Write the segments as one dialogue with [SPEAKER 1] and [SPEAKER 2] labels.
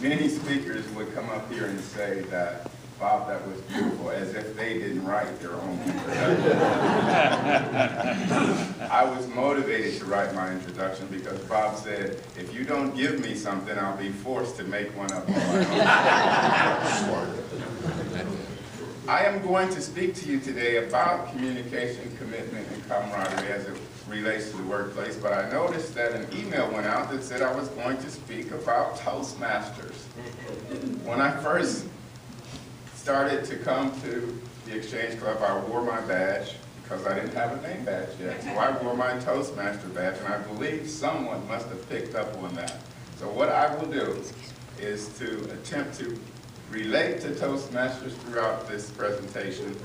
[SPEAKER 1] Many speakers would come up here and say that, Bob, that was beautiful, as if they didn't write their own introduction. I was motivated to write my introduction because Bob said, if you don't give me something, I'll be forced to make one up on my own. I am going to speak to you today about communication, commitment, and camaraderie as it relates to the workplace, but I noticed that an email went out that said I was going to speak about Toastmasters. When I first started to come to the Exchange Club, I wore my badge because I didn't have a name badge yet. So I wore my Toastmaster badge, and I believe someone must have picked up on that. So what I will do is to attempt to relate to Toastmasters throughout this presentation.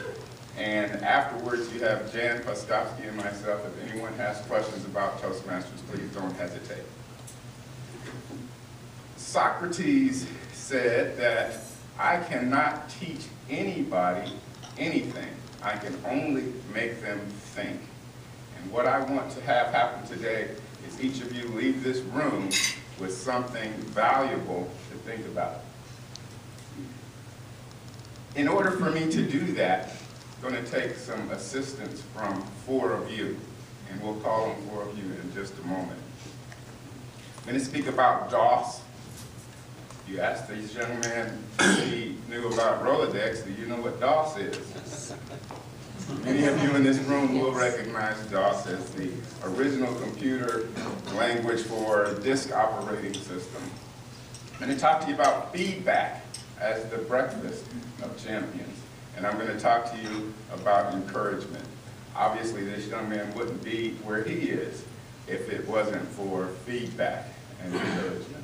[SPEAKER 1] And afterwards, you have Jan Postovsky and myself. If anyone has questions about Toastmasters, please don't hesitate. Socrates said that I cannot teach anybody anything. I can only make them think. And what I want to have happen today is each of you leave this room with something valuable to think about. In order for me to do that, I'm going to take some assistance from 4 of you, and we'll call on 4 of you in just a moment. I'm going to speak about DOS. You asked this young man if he knew about Rolodex. Do you know what DOS is? Many of you in this room will recognize DOS as the original computer language for disk operating system. I'm going to talk to you about feedback as the breakfast of champions. And I'm going to talk to you about encouragement. Obviously, this young man wouldn't be where he is if it wasn't for feedback and encouragement.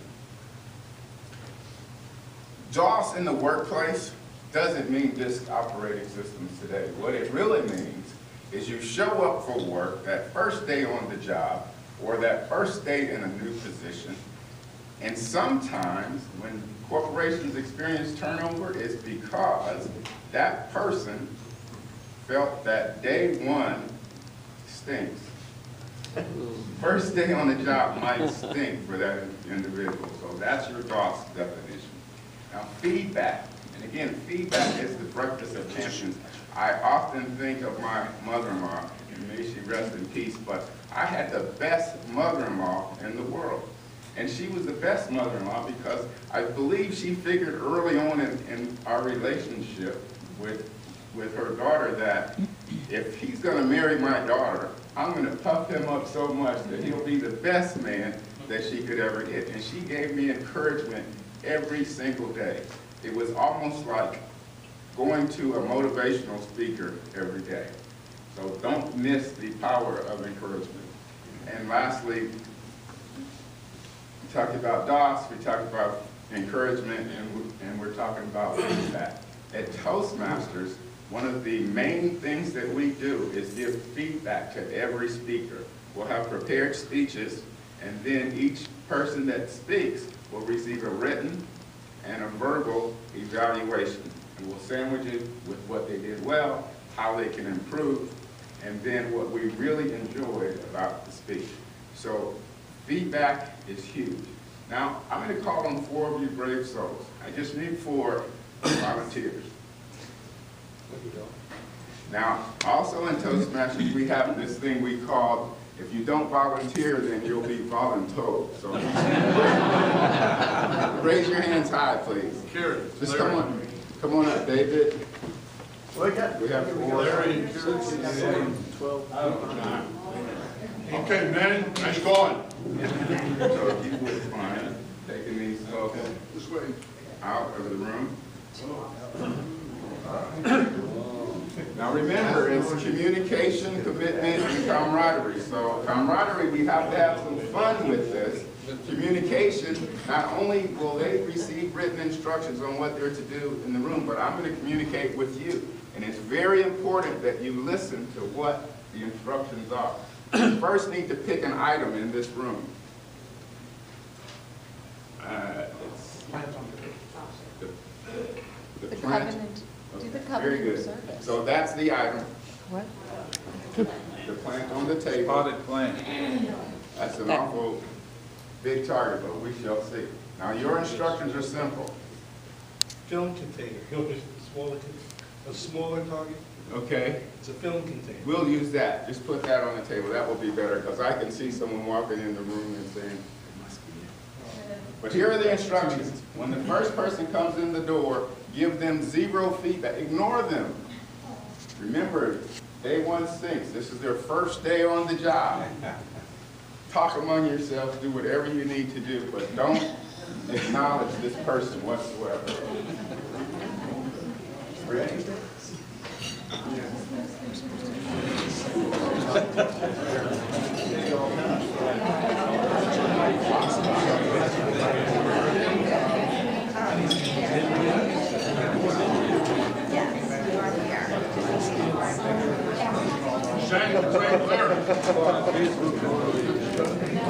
[SPEAKER 1] DOS in the workplace doesn't mean disk operating systems today. What it really means is you show up for work that first day on the job or that first day in a new position, and sometimes when corporations experience turnover, it's because that person felt that day one stinks. First day on the job might stink for that individual. So that's your DOS definition. Now feedback, and again, feedback is the breakfast of champions. I often think of my mother-in-law, and may she rest in peace, but I had the best mother-in-law in the world. And she was the best mother-in-law because I believe she figured early on in our relationship with her daughter that if he's going to marry my daughter, I'm going to puff him up so much that he'll be the best man that she could ever get. And she gave me encouragement every single day. It was almost like going to a motivational speaker every day. So don't miss the power of encouragement. And lastly, we talked about DOS, we talked about encouragement, and we're talking about feedback. At Toastmasters, one of the main things that we do is give feedback to every speaker. We'll have prepared speeches, and then each person that speaks will receive a written and a verbal evaluation. And we'll sandwich it with what they did well, how they can improve, and then what we really enjoyed about the speech. So feedback is huge. Now, I'm going to call on 4 of you brave souls. I just need 4 volunteers. Now, also in Toastmasters, we have this thing we call, if you don't volunteer, then you'll be voluntold. So raise your hands high, please. Just come on up, David. We have 4.
[SPEAKER 2] Larry, 12. Okay, man, nice going.
[SPEAKER 1] So if you would mind taking these folks
[SPEAKER 2] This way.
[SPEAKER 1] out of the room. Now remember, it's communication, commitment, and camaraderie. So camaraderie, we have to have some fun with this. Communication, not only will they receive written instructions on what they're to do in the room, but I'm going to communicate with you. And it's very important that you listen to what the instructions are. You first need to pick an item in this room. The plant.
[SPEAKER 3] Do the
[SPEAKER 1] Very
[SPEAKER 3] covenant
[SPEAKER 1] good.
[SPEAKER 3] of service.
[SPEAKER 1] So that's the item.
[SPEAKER 3] What?
[SPEAKER 1] The plant on the table.
[SPEAKER 4] Potted plant.
[SPEAKER 1] That's an awful big target, but we shall see. Now, your instructions are simple,
[SPEAKER 3] Film container, a smaller target,
[SPEAKER 1] okay?
[SPEAKER 3] it's a film container.
[SPEAKER 1] We'll use that. Just put that on the table. That will be better, because I can see someone walking in the room and saying, it must be it. But here are the instructions. When the first person comes in the door, give them 0 feedback. Ignore them. Remember, day one stinks. This is their first day on the job. Talk among yourselves, do whatever you need to do, but don't acknowledge this person whatsoever. Ready?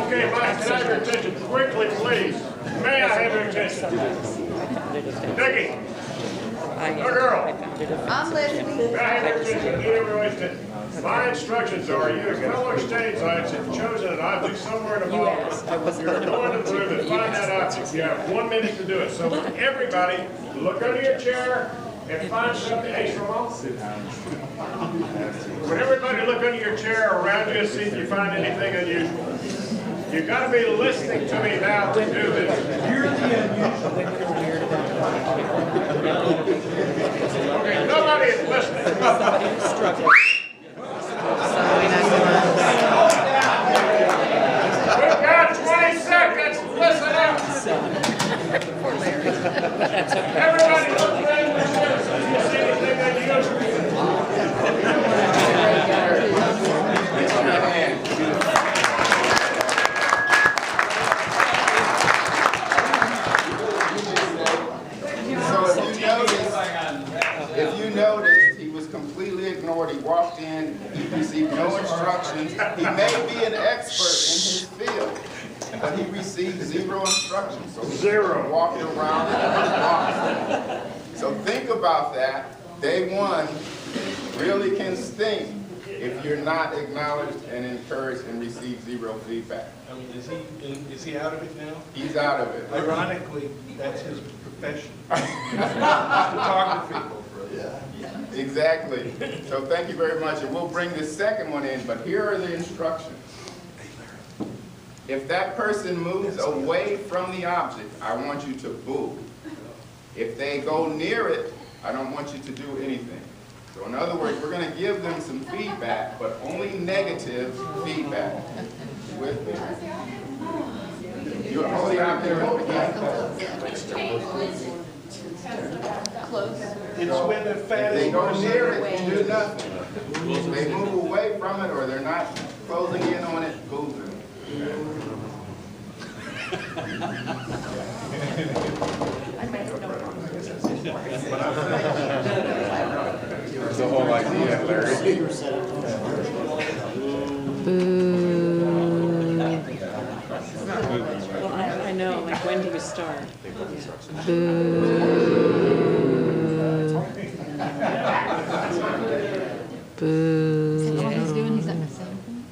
[SPEAKER 2] Okay, Mike, can I have your attention quickly, please? May I have your attention? Nikki, your girl,
[SPEAKER 4] I'm listening.
[SPEAKER 2] may I have your attention? Need everybody's attention. My instructions are, you have no exchange sites and chosen an object somewhere in the ballroom. You're going to the room and find that object. You have 1 minute to do it. So everybody, look under your chair and find something. Hey, Ramon. Would everybody look under your chair or around you and see if you find anything unusual? You've got to be listening to me now to do this. You're the unusual. Okay, nobody is listening. We've got 20 seconds. Listen up. Everybody look around your chair so you see anything unusual.
[SPEAKER 1] If you noticed, he was completely ignored. He walked in, he received no instructions. He may be an expert in his field, but he received 0 instructions. So he's walking around and walking. So think about that. Day one really can stink if you're not acknowledged and encouraged and receive 0 feedback.
[SPEAKER 3] I mean, is he out of it now?
[SPEAKER 1] He's out of it.
[SPEAKER 3] Ironically, that's his profession. Photography.
[SPEAKER 1] Exactly. So thank you very much, and we'll bring the second one in, but here are the instructions. If that person moves away from the object, I want you to boo. If they go near it, I don't want you to do anything. So in other words, we're going to give them some feedback, but only negative feedback. With me. You hold the object up again.
[SPEAKER 3] It's when the
[SPEAKER 1] If
[SPEAKER 3] fat
[SPEAKER 1] they
[SPEAKER 3] is
[SPEAKER 1] go near it, do nothing. If they move away from it or they're not closing in on it, boo them. That's the whole idea, Larry.
[SPEAKER 5] Well, I know, like, when do you start?
[SPEAKER 4] Is that what he's doing? He's not missing anything?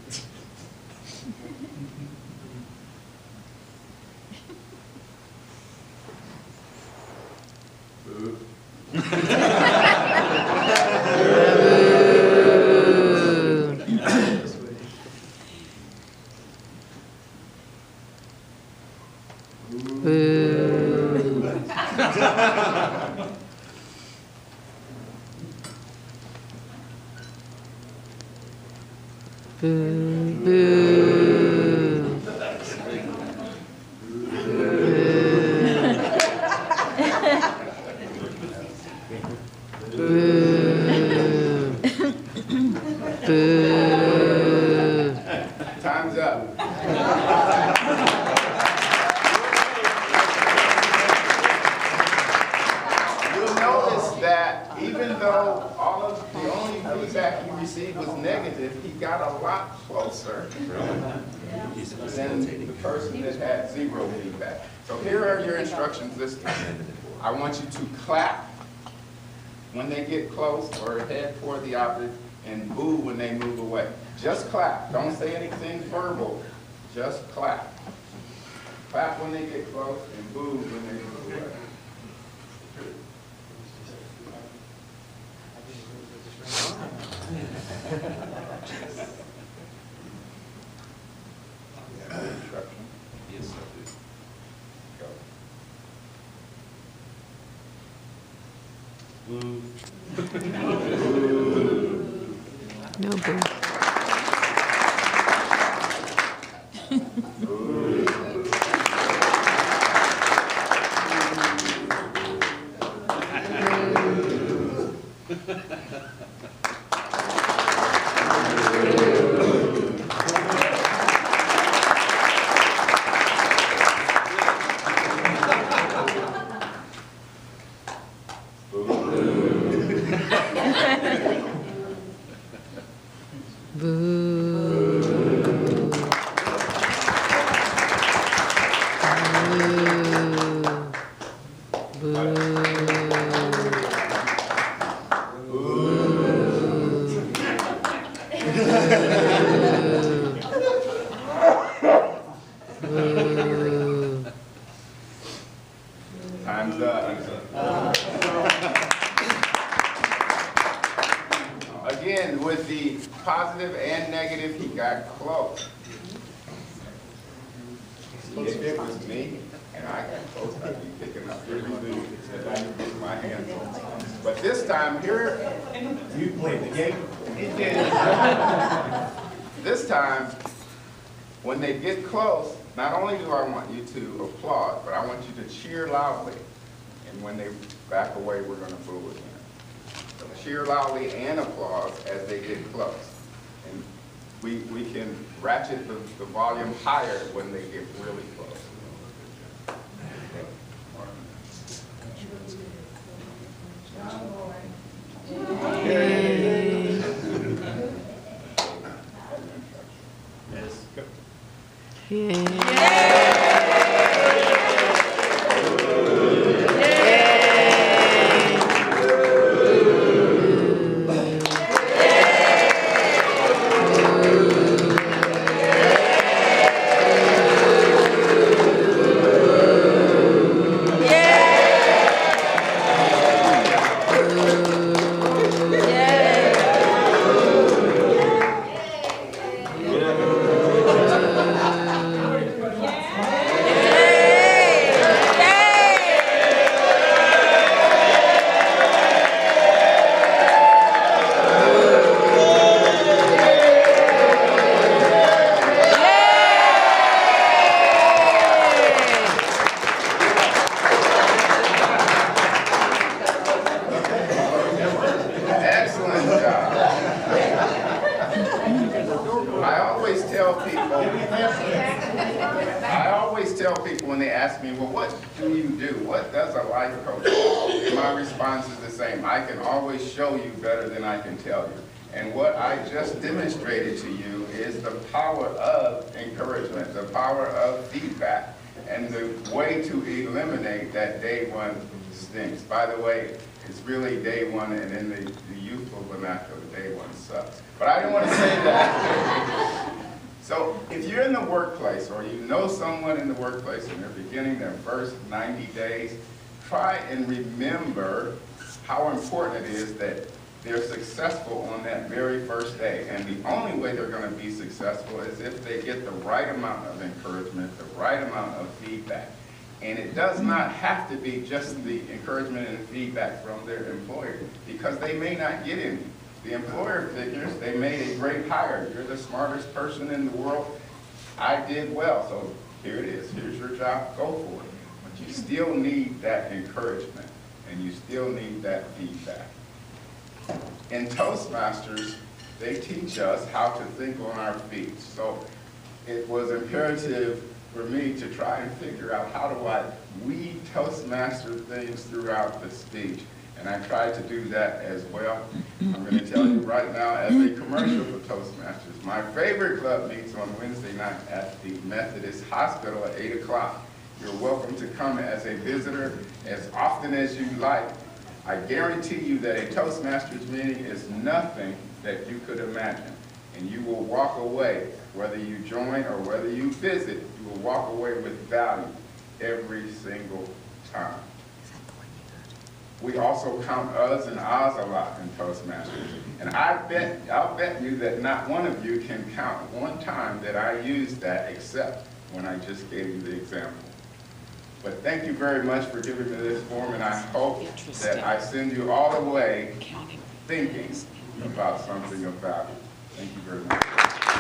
[SPEAKER 1] Time's up. You'll notice that even though the only feedback he received was negative, he got a lot closer than the person that had 0 feedback. So here are your instructions this time. I want you to clap when they get close or head toward the object, and boo when they move away. Just clap. Don't say anything verbal. Just clap. Clap when they get close and boo when they move away.
[SPEAKER 6] Yes, I do.
[SPEAKER 1] Go.
[SPEAKER 5] No boo.
[SPEAKER 1] Time's up. Again, with the positive and negative, he got close. If it was me and I got close, I'd be picking up everything that I could get my hands on. But this time here,
[SPEAKER 3] You played the game.
[SPEAKER 1] this time, when they get close, not only do I want you to applaud, but I want you to cheer loudly. And when they back away, we're going to boo again. So cheer loudly and applause as they get close. And we can ratchet the volume higher when they get really close. When they ask me, well, what do you do? What does a life coach do? And my response is the same. I can always show you better than I can tell you. And what I just demonstrated to you is the power of encouragement, the power of feedback, and the way to eliminate that day one stinks. By the way, it's really day one, and in the youthful vernacular, day one sucks. But I didn't want to say that. So if you're in the workplace or you know someone in the workplace and they're beginning their first 90 days, try and remember how important it is that they're successful on that very first day. And the only way they're going to be successful is if they get the right amount of encouragement, the right amount of feedback. And it does not have to be just the encouragement and feedback from their employer, because they may not get any. The employer figures they made a great hire. You're the smartest person in the world. I did well, so here it is. Here's your job. Go for it. But you still need that encouragement, and you still need that feedback. In Toastmasters, they teach us how to think on our feet. So it was imperative for me to try and figure out how do I weave Toastmaster things throughout the speech. And I tried to do that as well. I'm going to tell you right now, as a commercial for Toastmasters, my favorite club meets on Wednesday night at the Methodist Hospital at 8 o'clock. You're welcome to come as a visitor as often as you like. I guarantee you that a Toastmasters meeting is nothing that you could imagine. And you will walk away, whether you join or whether you visit, you will walk away with value every single time. We also count us and ours a lot in Toastmasters. And I'll bet you that not one of you can count one time that I used that except when I just gave you the example. But thank you very much for giving me this form, and I hope that I send you all away thinking about something of value. Thank you very much.